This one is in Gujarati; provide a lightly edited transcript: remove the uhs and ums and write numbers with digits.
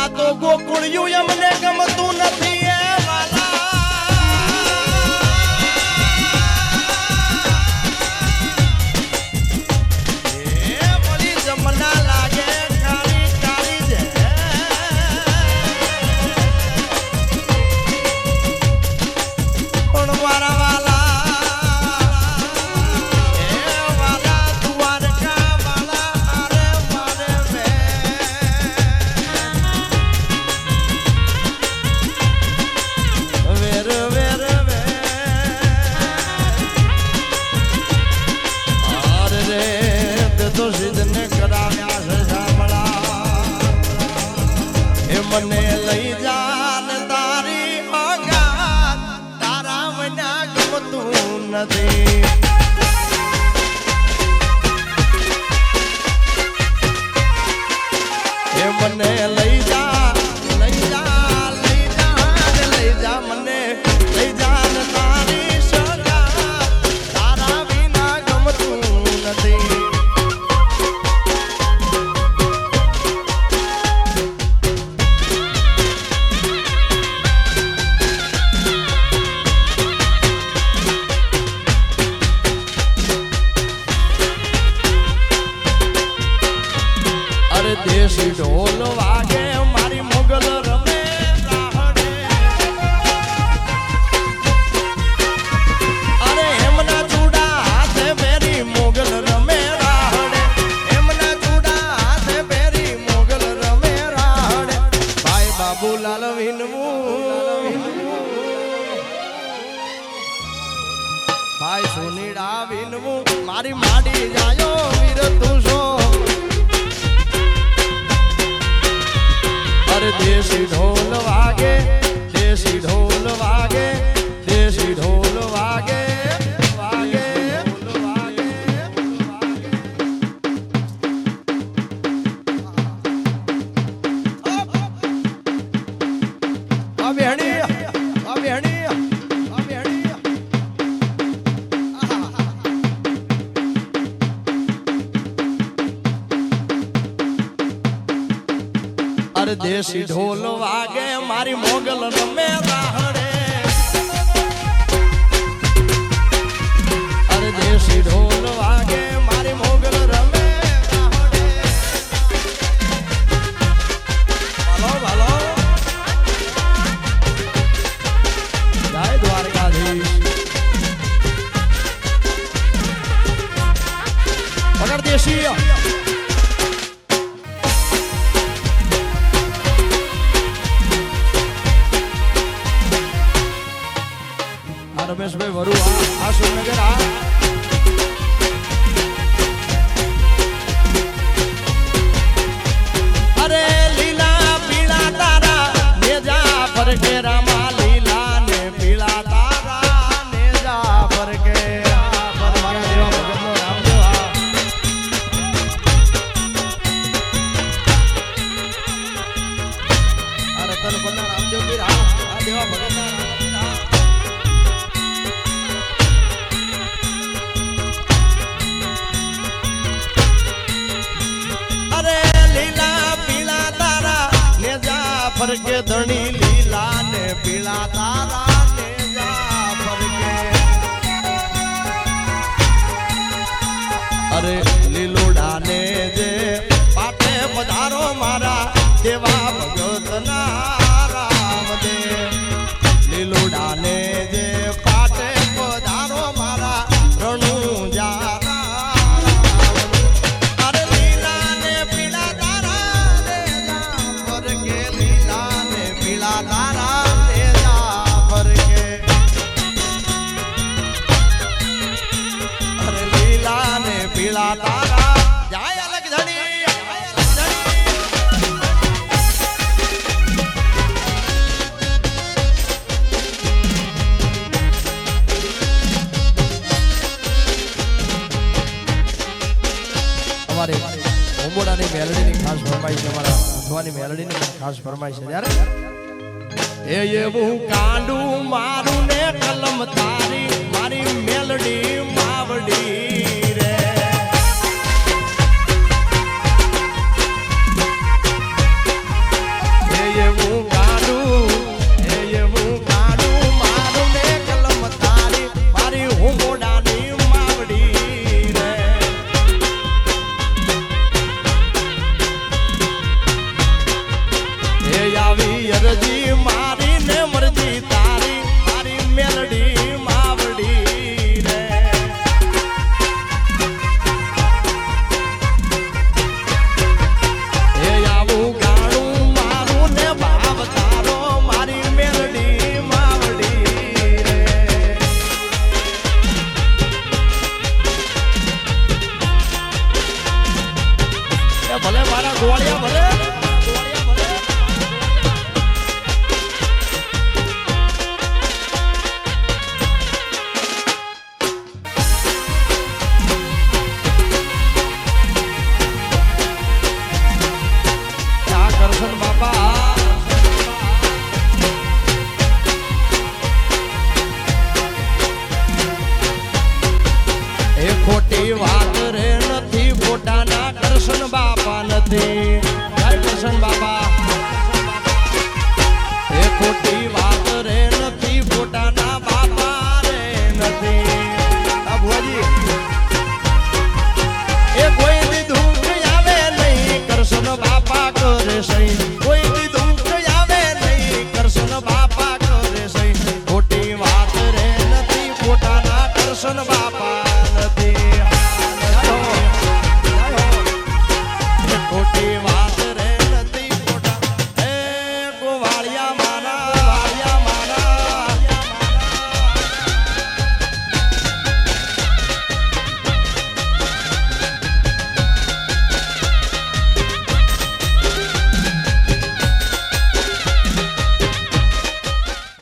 આ તો ગોકુળિયું એમને ગમતું નથી એ વાલા એ મળી જમના લાગે કાળી કાળી છે પણ મારા વાલા મને લઈ જા ને તારી ઓગાત તારા વિના ગમતું નથી એ મને લઈ જા લઈ જા લઈ જા ને લઈ જા મને લઈ જા ને તારી સોગાત તારા વિના ગમતું નથી દેશી ઢોલ વાગે મારી મોગલ રમે રાહડે અરે એમના ચૂડા હાથે પહેરી મોગલ રમે રાહડે એમના ચૂડા હાથે પહેરી મોગલ રમે રાહડે ભાઈ બાબુલાલ વિનવું ભાઈ સુનીડા વિનવું મારી માડી જાયો વીર તું છો દેશી ઢોલ વાગે દેશી ઢોલ વાગે દેશી ઢોલ વાગે વાગે વાગે અબેહણી અબેહણી અબેહણી અરે દેશી ઢોલ વાગે મારી મોગલ રમે રાહડે અરે દેશી ઢોલ વાગે મારી મોગલ રમે રાહડે ભાલો ભાલો જય દ્વારકાધીશ પકડ દેશી રમેશભાઈ વરુ આ સુરનગર અરે લીલા પીળા તારા નેજા ફરકે રામા લીલા ને પીળા તારા નેજા ફરકે મારા દેવા ભગતનો રામદેવ આ રતન કોના રામદેવ પીર આ દેવા ભગતના ફરકે ધણી લીલા ને પીળા તારા ને જા ફરકે અરે લીલોડા ને જે પાટે પધારો મારા દેવા ભગત ના રામ દે લીલોડા ને જે પાટે પધારો મારા રણુ જા પીળા તારા જાય અલગ ધણી અમારે ઓંબોડાની મેલડીની ખાસ ફરમાઈશ છે અમારા અથવાની મેલડીની ખાસ ફરમાઈશ છે ત્યારે એવું કાંડું મારું ને કલમ તારી મારી મેલડી માવડી રે એવી અરજી મારી ને મરજી તારી મારી મેલડી માવડી રે એ આવું ગાણું મારું ને ભાવ તારો મારી મેલડી માવડી રે એ ભલે મારા ગોળિયા ભલે કરશન બાપા એ ખોટી વાત રે નથી ખોટાના કરશન બાપા નથી જય કરશન બાપા એ ખોટી વાત રે નથી ખોટાના બાપા રે નથી આ ભુવાજી એ કોઈ દીધું આવે નહીં કરશન બાપા કરે સહી